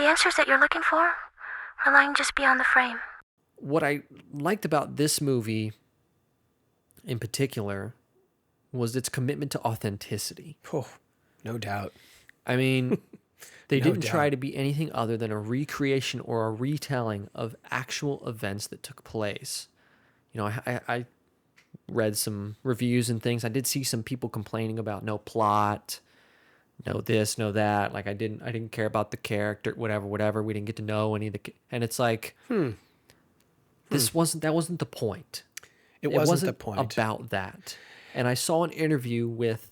the answers that you're looking for are lying just beyond the frame. What I liked about this movie in particular was its commitment to authenticity. Oh, no doubt. I mean, they No didn't try doubt. to be anything other than a recreation or a retelling of actual events that took place. You know, I read some reviews and things. I did see some people complaining about no plot, no this, no that. Like I didn't care about the character, whatever. We didn't get to know any of and it's like, that wasn't the point. It wasn't the point. About that. And I saw an interview with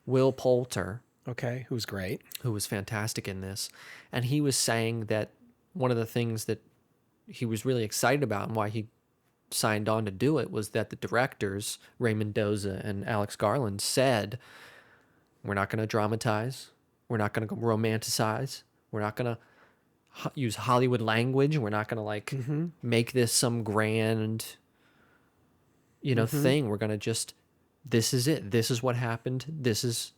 Will Poulter, Okay, who's great. who was fantastic in this, and he was saying that one of the things that he was really excited about and why he signed on to do it was that the directors, Ray Mendoza and Alex Garland, said, we're not going to dramatize, we're not going to romanticize, we're not going to use Hollywood language, we're not going to make this some grand, thing. We're going to just, this is it, this is what happened, this is...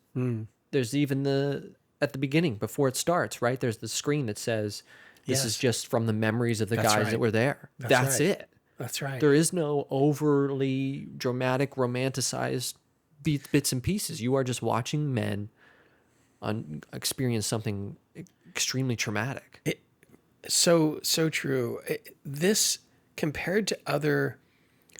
There's even at the beginning, before it starts, right? There's the screen that says, this is just from the memories of the That's guys right. that were there. That's right. it. That's right. There is no overly dramatic, romanticized bits and pieces. You are just watching men experience something extremely traumatic. So true. This, compared to other,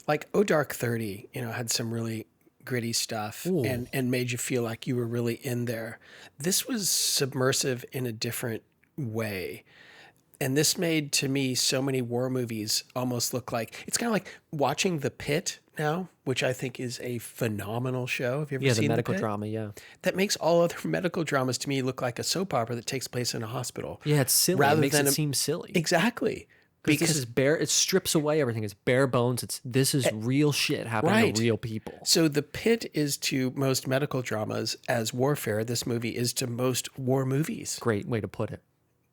like Oh Dark 30, had some really gritty stuff and made you feel like you were really in there. This was submersive in a different way. And this made, to me, so many war movies almost look like, it's kind of like watching The Pit now, which I think is a phenomenal show. Have you ever seen the medical Pit? drama, yeah. That makes all other medical dramas to me look like a soap opera that takes place in a hospital. Yeah, it's silly. Rather It makes than it seem silly. Exactly. Because this is bare, it strips away everything. It's bare bones. This is real shit happening to real people. So The Pit is to most medical dramas as warfare. This movie is to most war movies. Great way to put it.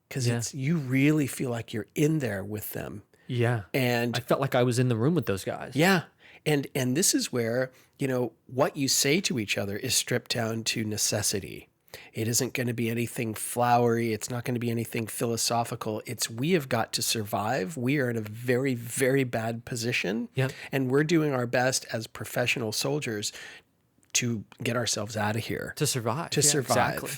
Because you really feel like you're in there with them. Yeah. And I felt like I was in the room with those guys. yeah. And this is where, what you say to each other is stripped down to necessity. It isn't going to be anything flowery. It's not going to be anything philosophical. It's we have got to survive. We are in a very, very bad position. Yep. And we're doing our best as professional soldiers to get ourselves out of here. To survive. To Yeah, survive. exactly.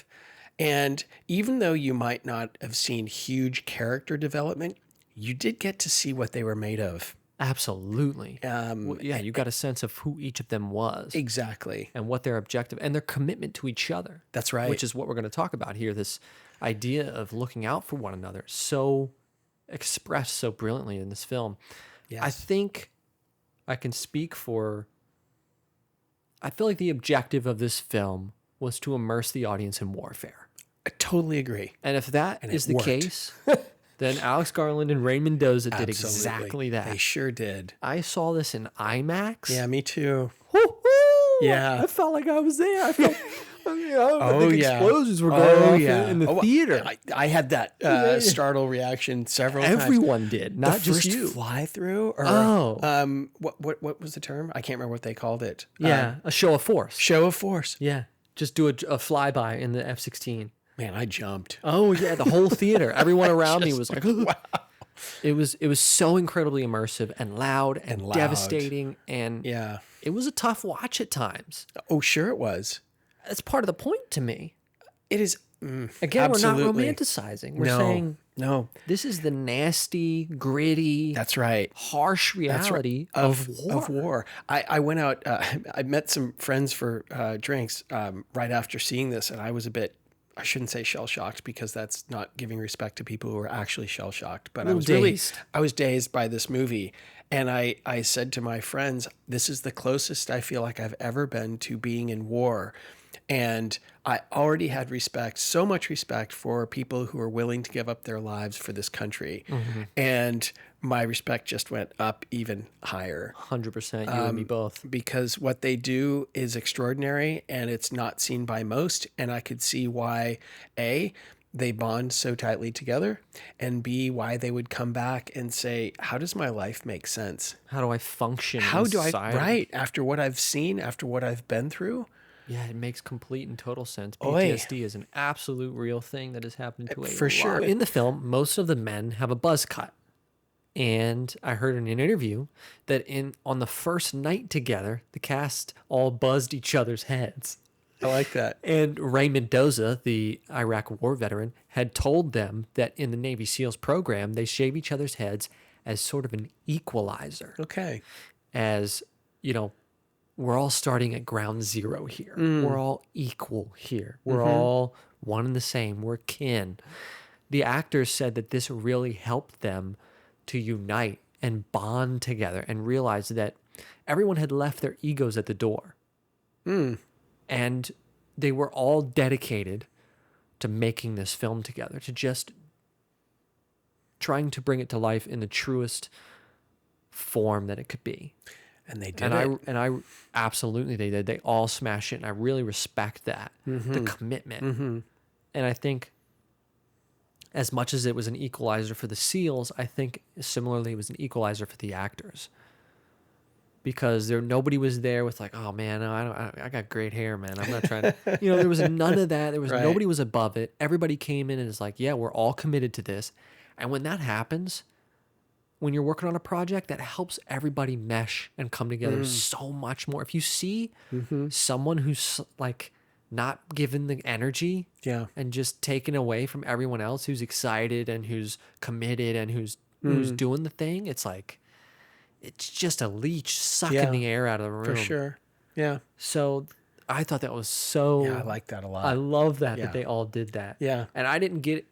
And even though you might not have seen huge character development, you did get to see what they were made of. Absolutely. You got a sense of who each of them was. Exactly. And what their objective and their commitment to each other. That's right. Which is what we're going to talk about here. This idea of looking out for one another, so expressed so brilliantly in this film. Yes. I think I can speak for... I feel like the objective of this film was to immerse the audience in warfare. I totally agree. And if that And is it the worked. case, then Alex Garland and Ray Mendoza did Absolutely. exactly that. They sure did. I saw this in IMAX. Yeah, me too. Woo-hoo! Yeah. I felt like I was there. I felt, Oh, think yeah. explosions were going off in the Oh, theater. I had that startle reaction several times. Everyone did, not the just first you. fly through, or what was the term? I can't remember what they called it. Yeah, a show of force. Show of force. Yeah, just do a flyby in the F-16. Man, I jumped. Oh yeah, the whole theater. Everyone around me was like, wow. It was so incredibly immersive and loud and loud. devastating, and Yeah. it was a tough watch at times. Oh, sure it was. That's part of the point to me. It is. Again, absolutely. we're not romanticizing. We're No. saying No. this is the nasty, gritty, That's right. harsh reality of war. Of war. I went out. I met some friends for drinks right after seeing this, and I was a bit. I shouldn't say shell shocked because that's not giving respect to people who are actually shell shocked. But I was dazed. I was dazed by this movie, and I said to my friends, "This is the closest I feel like I've ever been to being in war." And I already had respect, so much respect for people who are willing to give up their lives for this country. And my respect just went up even higher 100%. You and me both. because what they do is extraordinary and it's not seen by most. And I could see why, A, they bond so tightly together, and B, why they would come back and say, how does my life make sense? How do I function How in do society? right, after what I've seen, after what I've been through? Yeah, it makes complete and total sense. Oy. PTSD is an absolute real thing that has happened to a For sure. lot. In the film, most of the men have a buzz cut. And I heard in an interview that on the first night together, the cast all buzzed each other's heads. I like that. And Ray Mendoza, the Iraq war veteran, had told them that in the Navy SEALs program, they shave each other's heads as sort of an equalizer. Okay. As, you know, we're all starting at ground zero here. We're all equal here. We're all one and the same. We're kin. The actors said that this really helped them to unite and bond together and realize that everyone had left their egos at the door. And they were all dedicated to making this film together, to just trying to bring it to life in the truest form that it could be. And they did And I absolutely they did. They all smashed it, and I really respect that, the commitment. And I think as much as it was an equalizer for the SEALs, I think similarly it was an equalizer for the actors. Because nobody was there with like, oh man, I got great hair, man. I'm not trying to, there was none of that. There was nobody was above it. Everybody came in and is like, yeah, we're all committed to this. And when that happens, when you're working on a project, that helps everybody mesh and come together so much more. If you see someone who's like not given the energy and just taken away from everyone else who's excited and who's committed and who's doing the thing, it's like, it's just a leech sucking the air out of the room. For sure. Yeah. So I thought that was so... Yeah, I like that a lot. I love that Yeah. they all did that. Yeah. And I didn't get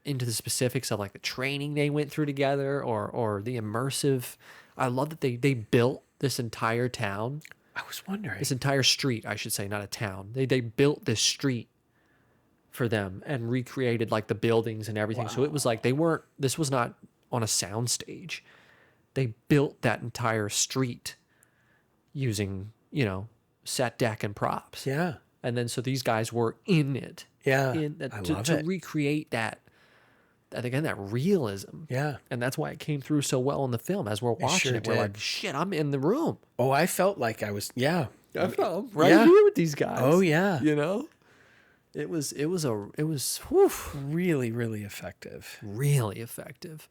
into the specifics of like the training they went through together or the immersive... I love that they built this entire town. I was wondering. This entire street, I should say, not a town. They built this street for them and recreated like the buildings and everything. So it was like this was not on a sound stage. They built that entire street using, set deck and props. Yeah. And then so these guys were in it. Yeah. To love it. recreate that realism. Yeah. And that's why it came through so well in the film. As we're watching sure it, we're did. like, shit, I'm in the room. Oh, I felt like I was, I felt right yeah. here with these guys. Oh, yeah. It was whew, Really, really effective. really effective.